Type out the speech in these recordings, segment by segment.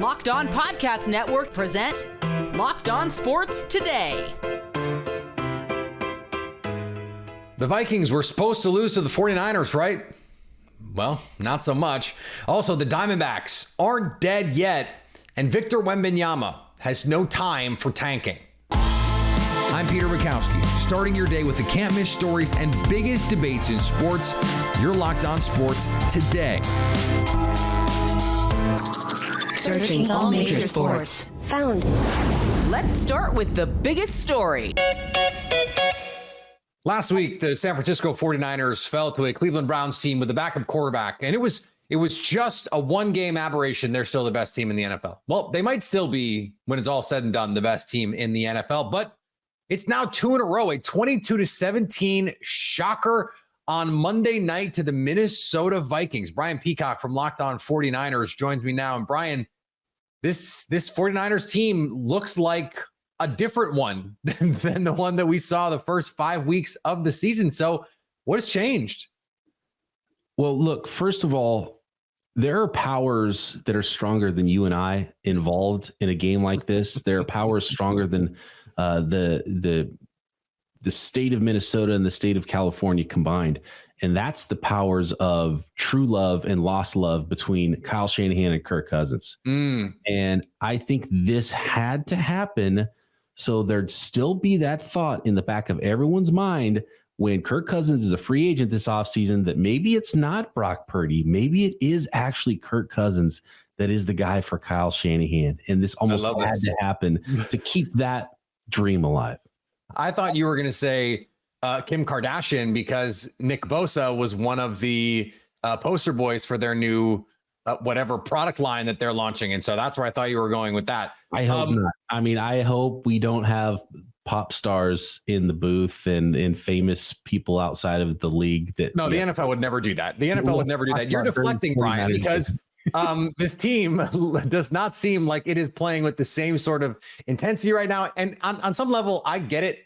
Locked On Podcast Network presents Locked On Sports Today. The Vikings were supposed to lose to the 49ers, right? Well, not so much. Also, the Diamondbacks aren't dead yet, and Victor Wenbanyama has no time for tanking. I'm Peter Bukowski, starting your day with the can't-miss stories and biggest debates in sports. You're Locked On Sports Today. Searching all major sports. Found. Let's start with the biggest story. Last week, the San Francisco 49ers fell to a Cleveland Browns team with a backup quarterback, and it was just a one-game aberration. They're still the best team in the NFL. Well, they might still be, when it's all said and done, the best team in the NFL, but it's now 2 in a row, a 22-17 shocker on Monday night to the Minnesota Vikings. Brian Peacock from Locked On 49ers joins me now. And Brian, this 49ers team looks like a different one than the one that we saw the first 5 weeks of the season. So what has changed? Well, look, first of all, there are powers that are stronger than you and I involved in a game like this. There are powers stronger than the state of Minnesota and the state of California combined. And that's the powers of true love and lost love between Kyle Shanahan and Kirk Cousins. And I think this had to happen so there'd still be that thought in the back of everyone's mind when Kirk Cousins is a free agent this offseason that maybe it's not Brock Purdy. Maybe it is actually Kirk Cousins that is the guy for Kyle Shanahan. And this almost had to happen to keep that dream alive. I thought you were going to say Kim Kardashian because Nick Bosa was one of the poster boys for their new whatever product line that they're launching. And so that's where I thought you were going with that. I hope not. I mean, I hope we don't have pop stars in the booth and famous people outside of the league. The NFL would never do that. The NFL would never do that. You're deflecting, Brian, because this team does not seem like it is playing with the same sort of intensity right now. And on some level, I get it.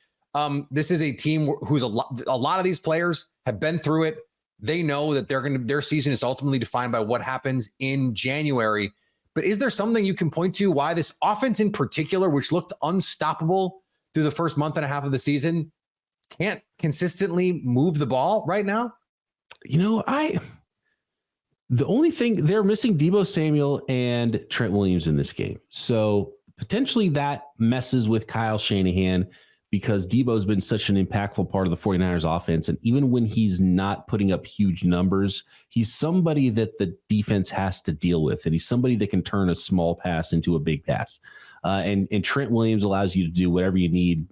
This is a team who's a lot of these players have been through it. They know that their season is ultimately defined by what happens in January. But is there something you can point to why this offense in particular, which looked unstoppable through the first month and a half of the season, can't consistently move the ball right now? You know, the only thing, they're missing Deebo Samuel and Trent Williams in this game. So potentially that messes with Kyle Shanahan because Deebo's been such an impactful part of the 49ers offense. And even when he's not putting up huge numbers, he's somebody that the defense has to deal with. And he's somebody that can turn a small pass into a big pass. And Trent Williams allows you to do whatever you need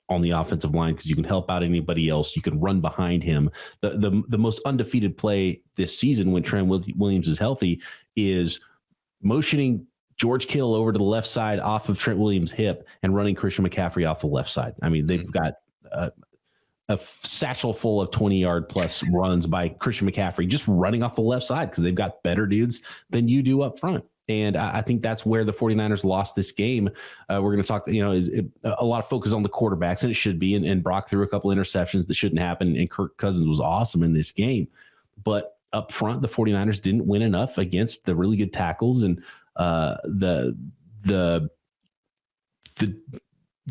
on the offensive line because you can help out anybody else. You can run behind him. The most undefeated play this season when Trent Williams is healthy is motioning George Kittle over to the left side off of Trent Williams' hip and running Christian McCaffrey off the left side. I mean, they've got a satchel full of 20-yard plus runs by Christian McCaffrey just running off the left side because they've got better dudes than you do up front. And I think that's where the 49ers lost this game. We're going to talk, a lot of focus on the quarterbacks, and it should be. And Brock threw a couple interceptions that shouldn't happen. And Kirk Cousins was awesome in this game. But up front, the 49ers didn't win enough against the really good tackles. And the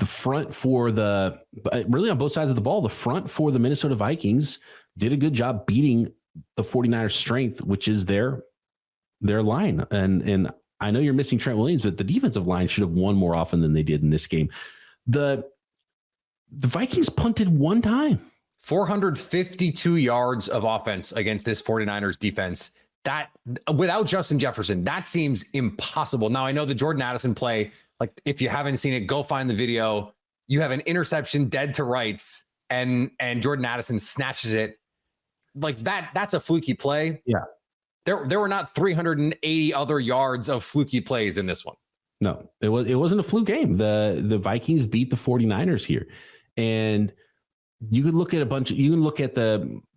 front for really on both sides of the ball, the front for the Minnesota Vikings did a good job beating the 49ers' strength, which is their line. And I know you're missing Trent Williams, but the defensive line should have won more often than they did in this game. The Vikings punted one time. 452 yards of offense against this 49ers defense. That without Justin Jefferson, that seems impossible. Now I know the Jordan Addison play, like if you haven't seen it, go find the video. You have an interception dead to rights and Jordan Addison snatches it. Like that's a fluky play. Yeah. There were not 380 other yards of fluky plays in this one. No, it wasn't a fluke game. The Vikings beat the 49ers here. And you could look at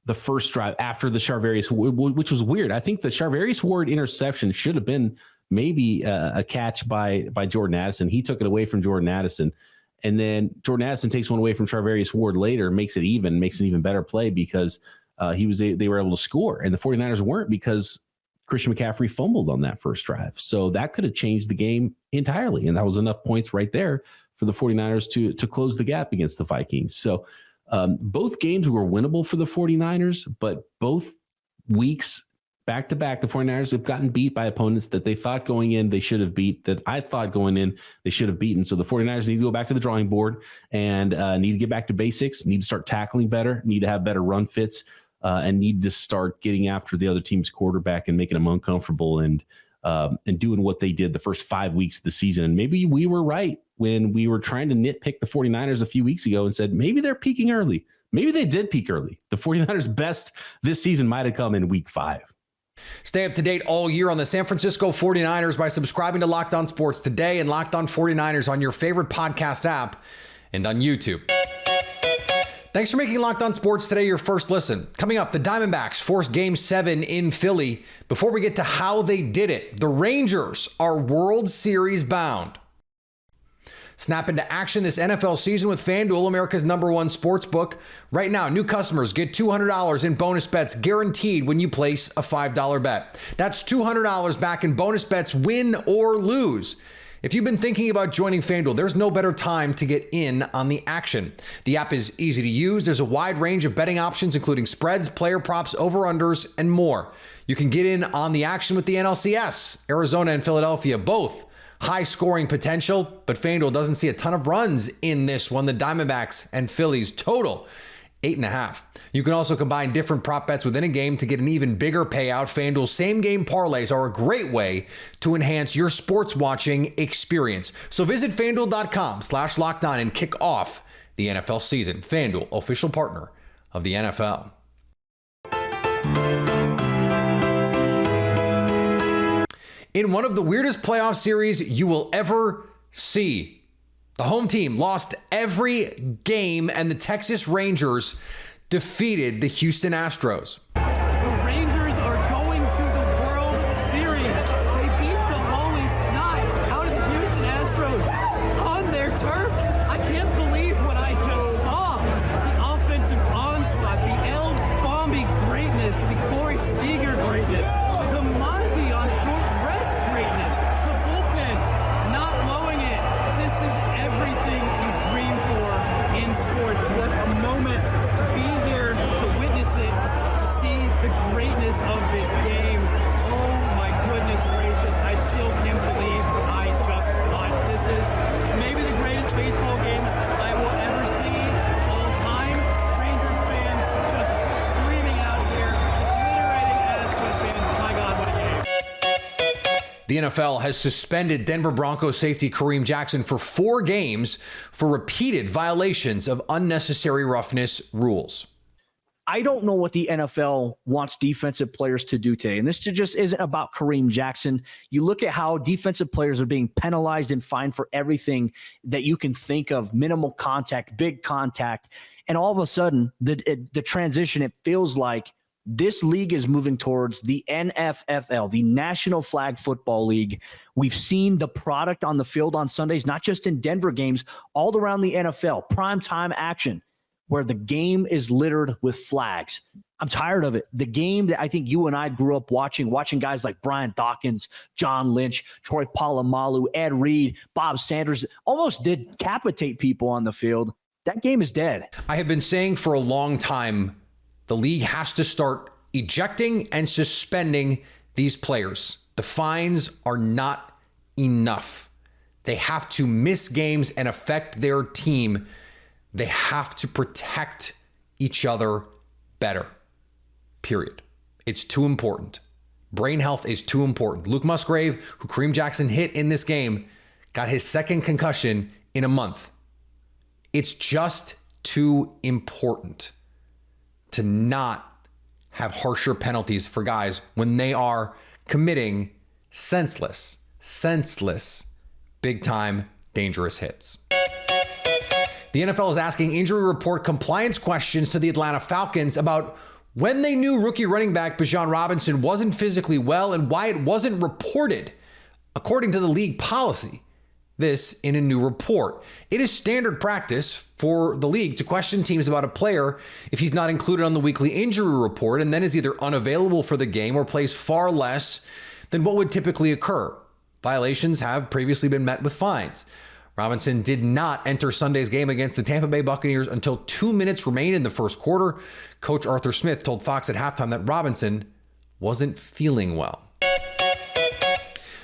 the first drive after the Charvarius, which was weird. I think the Charvarius Ward interception should have been maybe a catch by Jordan Addison. He took it away from Jordan Addison. And then Jordan Addison takes one away from Charvarius Ward later, makes an even better play because they were able to score. And the 49ers weren't because Christian McCaffrey fumbled on that first drive. So that could have changed the game entirely. And that was enough points right there for the 49ers to close the gap against the Vikings. So both games were winnable for the 49ers, but both weeks back to back, the 49ers have gotten beat by opponents that they thought going in they should have beat, that I thought going in they should have beaten. So the 49ers need to go back to the drawing board and need to get back to basics, need to start tackling better, need to have better run fits, and need to start getting after the other team's quarterback and making them uncomfortable and doing what they did the first 5 weeks of the season. And maybe we were right when we were trying to nitpick the 49ers a few weeks ago and said, maybe they're peaking early. Maybe they did peak early. The 49ers' best this season might have come in week 5. Stay up to date all year on the San Francisco 49ers by subscribing to Locked On Sports Today and Locked On 49ers on your favorite podcast app and on YouTube. Thanks for making Locked On Sports Today your first listen. Coming up, the Diamondbacks force Game 7 in Philly. Before we get to how they did it, the Rangers are World Series bound. Snap into action this NFL season with FanDuel, America's #1 sports book. Right now, new customers get $200 in bonus bets guaranteed when you place a $5 bet. That's $200 back in bonus bets, win or lose. If you've been thinking about joining FanDuel, there's no better time to get in on the action. The app is easy to use. There's a wide range of betting options, including spreads, player props, over-unders, and more. You can get in on the action with the NLCS, Arizona and Philadelphia, both high scoring potential, but FanDuel doesn't see a ton of runs in this one. The Diamondbacks and Phillies total 8.5. You can also combine different prop bets within a game to get an even bigger payout. FanDuel's same game parlays are a great way to enhance your sports watching experience. So visit FanDuel.com/lockedon and kick off the NFL season. FanDuel, official partner of the NFL. In one of the weirdest playoff series you will ever see, the home team lost every game and the Texas Rangers defeated the Houston Astros. The Rangers are going to the World Series. They beat the holy snot out of the Houston Astros on their turf. I can't believe what I just saw. The offensive onslaught, the El Bombi greatness, the Corey Seager greatness, the Monty on short rest greatness, the bullpen not blowing it. This is everything you dream for in sports. What a moment to be here, to witness it, to see the greatness of this game. Oh my goodness gracious, I still can't believe what I just watched. This is maybe the greatest baseball game I will ever see all time. Rangers fans just screaming out here, obliterating Astros fans. My God, what a game. The NFL has suspended Denver Broncos safety Kareem Jackson for 4 games for repeated violations of unnecessary roughness rules. I don't know what the NFL wants defensive players to do today. And this just isn't about Kareem Jackson. You look at how defensive players are being penalized and fined for everything that you can think of, minimal contact, big contact. And all of a sudden, the transition, it feels like this league is moving towards the NFFL, the National Flag Football League. We've seen the product on the field on Sundays, not just in Denver games, all around the NFL, primetime action, where the game is littered with flags. I'm tired of it. The game that I think you and I grew up watching guys like Brian Dawkins, John Lynch, Troy Polamalu, Ed Reed, Bob Sanders almost did decapitate people on the field. That game is dead. I have been saying for a long time, the league has to start ejecting and suspending these players. The fines are not enough. They have to miss games and affect their team. They have to protect each other better. Period. It's too important. Brain health is too important. Luke Musgrave, who Kareem Jackson hit in this game, got his second concussion in a month. It's just too important to not have harsher penalties for guys when they are committing senseless, big-time, dangerous hits. The NFL is asking injury report compliance questions to the Atlanta Falcons about when they knew rookie running back Bijan Robinson wasn't physically well and why it wasn't reported, according to the league policy. This in a new report. It is standard practice for the league to question teams about a player if he's not included on the weekly injury report and then is either unavailable for the game or plays far less than what would typically occur. Violations have previously been met with fines. Robinson did not enter Sunday's game against the Tampa Bay Buccaneers until 2 minutes remained in the first quarter. Coach Arthur Smith told Fox at halftime that Robinson wasn't feeling well.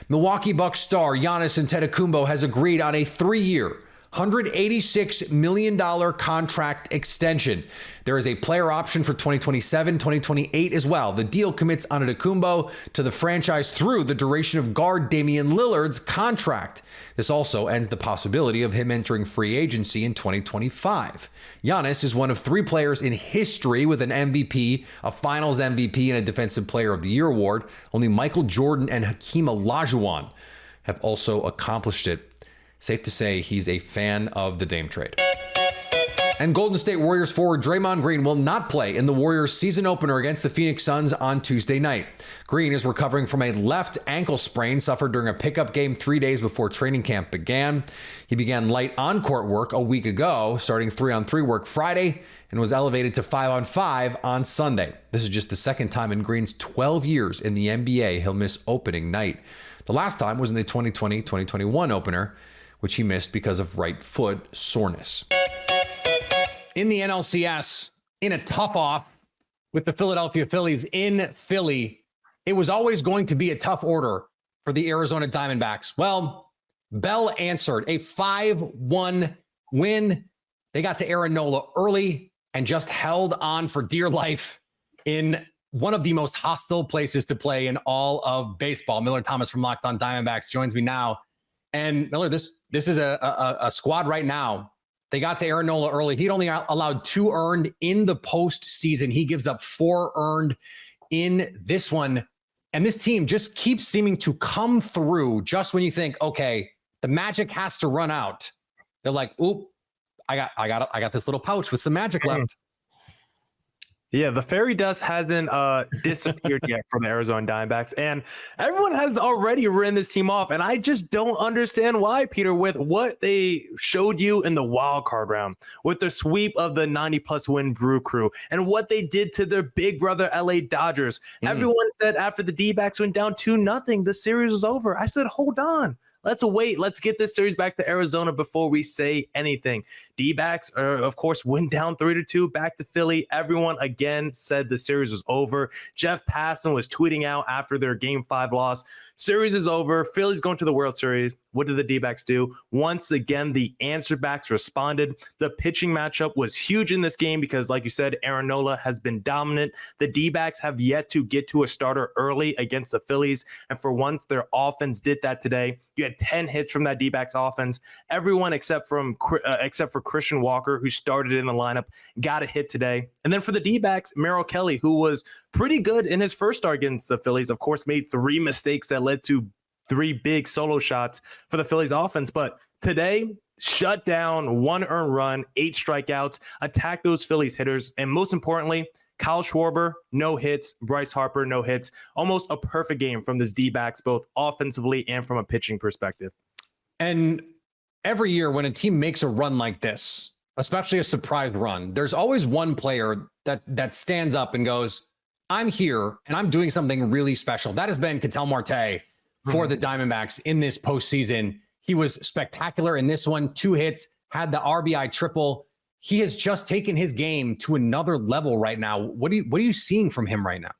Milwaukee Bucks star Giannis Antetokounmpo has agreed on a 3-year, $186 million contract extension. There is a player option for 2027, 2028 as well. The deal commits Antetokounmpo to the franchise through the duration of guard Damian Lillard's contract. This also ends the possibility of him entering free agency in 2025. Giannis is one of 3 players in history with an MVP, a Finals MVP, and a Defensive Player of the Year award. Only Michael Jordan and Hakeem Olajuwon have also accomplished it. Safe to say he's a fan of the Dame trade. And Golden State Warriors forward Draymond Green will not play in the Warriors season opener against the Phoenix Suns on Tuesday night. Green is recovering from a left ankle sprain suffered during a pickup game 3 days before training camp began. He began light on-court work a week ago, starting 3-on-3 work Friday, and was elevated to 5-on-5 on Sunday. This is just the second time in Green's 12 years in the NBA he'll miss opening night. The last time was in the 2020-2021 opener, which he missed because of right foot soreness. In the NLCS, in a tough off with the Philadelphia Phillies in Philly, it was always going to be a tough order for the Arizona Diamondbacks. Well, Bell answered a 5-1 win. They got to Aaron Nola early and just held on for dear life in one of the most hostile places to play in all of baseball. Miller Thomas from Locked On Diamondbacks joins me now. And Miller, this is a squad right now. They got to Aaron Nola early. He'd only allowed 2 earned in the postseason. He gives up 4 earned in this one. And this team just keeps seeming to come through just when you think, okay, the magic has to run out. They're like, oop, I got this little pouch with some magic left. Yeah, the fairy dust hasn't disappeared yet from the Arizona Diamondbacks, and everyone has already written this team off, and I just don't understand why, Peter, with what they showed you in the wild card round, with the sweep of the 90-plus win Brew Crew, and what they did to their big brother LA Dodgers. Everyone said after the D-backs went down 2-0, the series was over. I said, hold on. Let's wait. Let's get this series back to Arizona before we say anything. D-backs, of course, went down 3-2 back to Philly. Everyone again said the series was over. Jeff Passan was tweeting out after their Game 5 loss, series is over. Philly's going to the World Series. What did the D-backs do? Once again, the answer backs responded. The pitching matchup was huge in this game because, like you said, Aaron Nola has been dominant. The D-backs have yet to get to a starter early against the Phillies, and for once, their offense did that today. You had 10 hits from that D-backs offense. Everyone except for Christian Walker, who started in the lineup, got a hit today. And then for the D-backs, Merrill Kelly, who was pretty good in his first start against the Phillies, of course, made 3 mistakes that led to 3 big solo shots for the Phillies offense. But today, shut down, 1 earned run, 8 strikeouts, attack those Phillies hitters, and most importantly, Kyle Schwarber, no hits. Bryce Harper, no hits. Almost a perfect game from this D-backs, both offensively and from a pitching perspective. And every year when a team makes a run like this, especially a surprise run, there's always one player that stands up and goes, I'm here and I'm doing something really special. That has been Ketel Marte for the Diamondbacks in this postseason. He was spectacular in this one. 2 hits, had the RBI triple. He has just taken his game to another level right now. What are you seeing from him right now?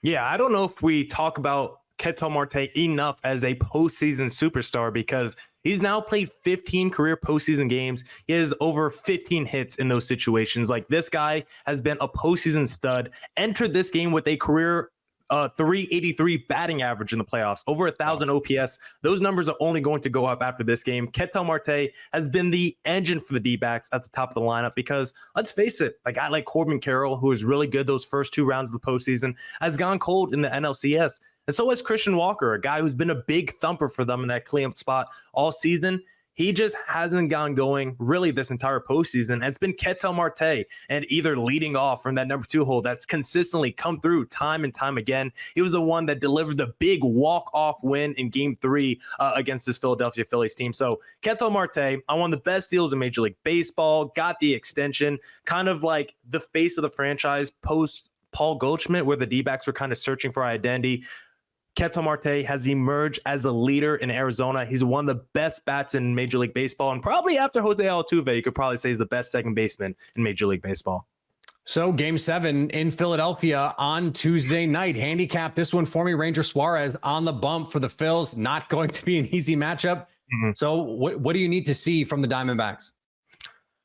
Yeah, I don't know if we talk about Ketel Marte enough as a postseason superstar because he's now played 15 career postseason games. He has over 15 hits in those situations. Like, this guy has been a postseason stud, entered this game with a career 383 batting average in the playoffs, over 1,000 OPS. Those numbers are only going to go up after this game. Ketel Marte has been the engine for the D-backs at the top of the lineup because, let's face it, a guy like Corbin Carroll, who was really good those first 2 rounds of the postseason, has gone cold in the NLCS. And so has Christian Walker, a guy who's been a big thumper for them in that cleanup spot all season. he just hasn't gone going really this entire postseason. And it's been Ketel Marte and either leading off from that number 2 hole that's consistently come through time and time again. He was the one that delivered the big walk-off win in Game 3 against this Philadelphia Phillies team. So Ketel Marte on one of the best deals in Major League Baseball, got the extension, kind of like the face of the franchise post Paul Goldschmidt, where the D-backs were kind of searching for identity. Ketel Marte has emerged as a leader in Arizona. He's one of the best bats in Major League Baseball. And probably after Jose Altuve, you could probably say he's the best second baseman in Major League Baseball. So Game 7 in Philadelphia on Tuesday night. Handicap this one for me. Ranger Suarez on the bump for the Phils. Not going to be an easy matchup. So what do you need to see from the Diamondbacks?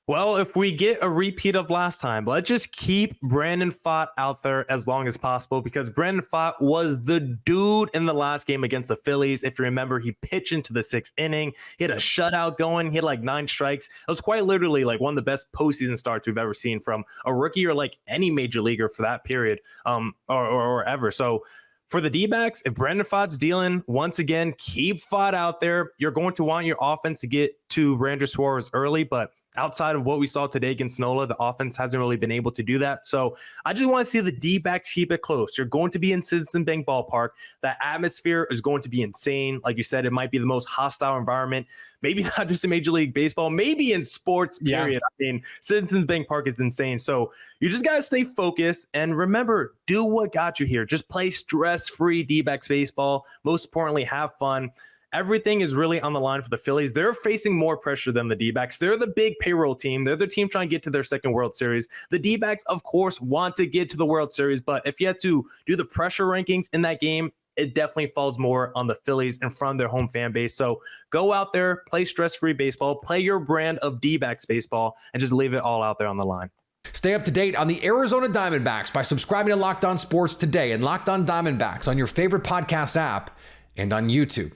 Well, if we get a repeat of last time, let's just keep Brandon Pfaadt out there as long as possible, because Brandon Pfaadt was the dude in the last game against the Phillies. If you remember, he pitched into the 6th inning. He had a shutout going. He had like 9 strikes. It was quite literally like one of the best postseason starts we've ever seen from a rookie or like any major leaguer for that period or ever. So for the D-backs, if Brandon Pfaadt's dealing, once again, keep Pfaadt out there. You're going to want your offense to get to Ranger Suarez early, but outside of what we saw today against Nola, the offense hasn't really been able to do that. So I just want to see the D-backs keep it close. You're going to be in Citizen Bank Ballpark. That atmosphere is going to be insane. Like you said, it might be the most hostile environment, maybe not just in Major League Baseball, maybe in sports, period. Yeah. I mean, Citizens Bank Park is insane. So you just got to stay focused. And remember, do what got you here. Just play stress-free D-backs baseball. Most importantly, have fun. Everything is really on the line for the Phillies. They're facing more pressure than the D-backs. They're the big payroll team. They're the team trying to get to their second World Series. The D-backs, of course, want to get to the World Series, but if you had to do the pressure rankings in that game, it definitely falls more on the Phillies in front of their home fan base. So go out there, play stress-free baseball, play your brand of D-backs baseball, and just leave it all out there on the line. Stay up to date on the Arizona Diamondbacks by subscribing to Locked On Sports today and Locked On Diamondbacks on your favorite podcast app and on YouTube.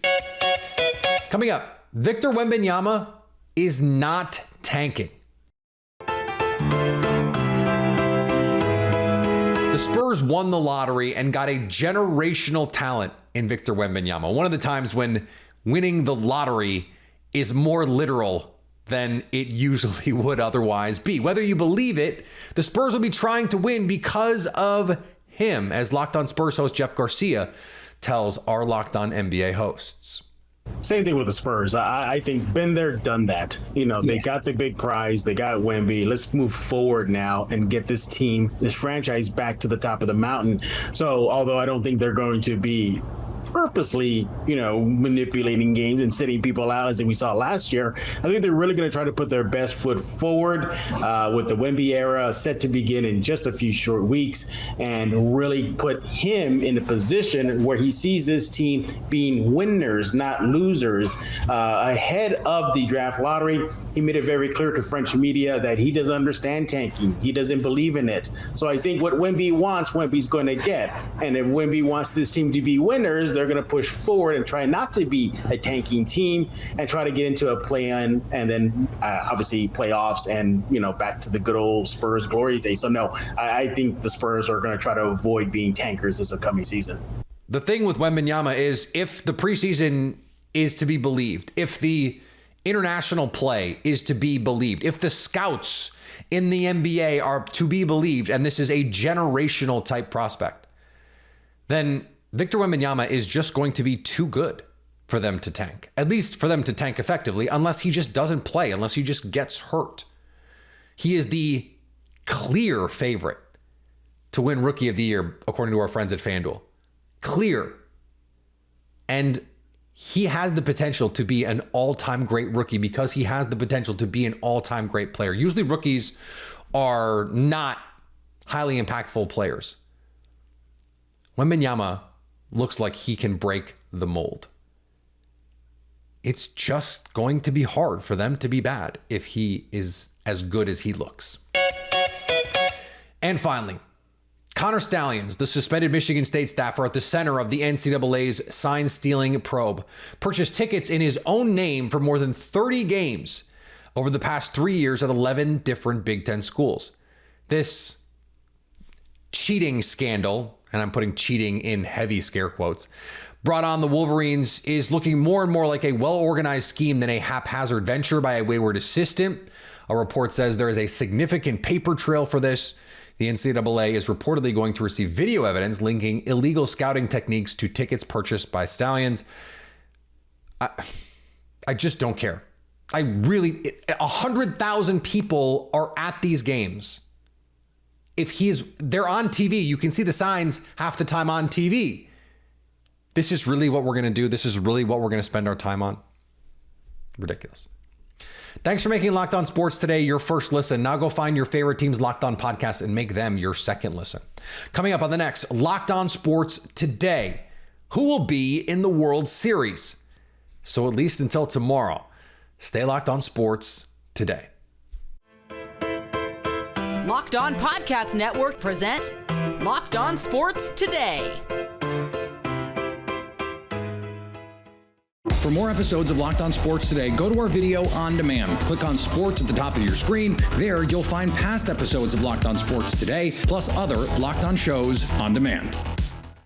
Coming up, Victor Wenbanyama is not tanking. The Spurs won the lottery and got a generational talent in Victor Wenbanyama. One of the times when winning the lottery is more literal than it usually would otherwise be. Whether you believe it, the Spurs will be trying to win because of him, as Locked On Spurs host Jeff Garcia tells our Locked On NBA hosts. Same thing with the Spurs. I think been there, done that. You know, they got the big prize. They got Wemby. Let's move forward now and get this team, this franchise back to the top of the mountain. So although I don't think they're going to be purposely, manipulating games and sitting people out as we saw last year, I think they're really going to try to put their best foot forward with the Wemby era set to begin in just a few short weeks, and really put him in a position where he sees this team being winners, not losers. Ahead of the draft lottery, he made it very clear to French media that he doesn't understand tanking. He doesn't believe in it. So I think what Wemby wants, Wemby's going to get. And if Wemby wants this team to be winners, they're going to push forward and try not to be a tanking team and try to get into a play-in and then obviously playoffs and, back to the good old Spurs glory days. So no, I think the Spurs are going to try to avoid being tankers this upcoming season. The thing with Wenbanyama is, if the preseason is to be believed, if the international play is to be believed, if the scouts in the NBA are to be believed, and this is a generational type prospect, then Victor Wenbanyama is just going to be too good for them to tank, at least for them to tank effectively, unless he just doesn't play, unless he just gets hurt. He is the clear favorite to win Rookie of the Year, according to our friends at FanDuel. Clear. And he has the potential to be an all-time great rookie because he has the potential to be an all-time great player. Usually rookies are not highly impactful players. Wenbanyama looks like he can break the mold. It's just going to be hard for them to be bad if he is as good as he looks. And finally, Connor Stalions, the suspended Michigan State staffer at the center of the NCAA's sign-stealing probe, purchased tickets in his own name for more than 30 games over the past 3 years at 11 different Big Ten schools. This cheating scandal, and I'm putting cheating in heavy scare quotes, brought on the Wolverines is looking more and more like a well-organized scheme than a haphazard venture by a wayward assistant. A report says there is a significant paper trail for this. The NCAA is reportedly going to receive video evidence linking illegal scouting techniques to tickets purchased by Stallions. I just don't care. 100,000 people are at these games. They're on TV. You can see the signs half the time on TV. This is really what we're going to do. This is really what we're going to spend our time on. Ridiculous. Thanks for making Locked On Sports Today your first listen. Now go find your favorite team's Locked On podcast and make them your second listen. Coming up on the next Locked On Sports Today, who will be in the World Series? So at least until tomorrow, stay locked on sports today. Locked On Podcast Network presents Locked On Sports Today. For more episodes of Locked On Sports Today, go to our video on demand. Click on sports at the top of your screen. There, you'll find past episodes of Locked On Sports Today, plus other Locked On shows on demand.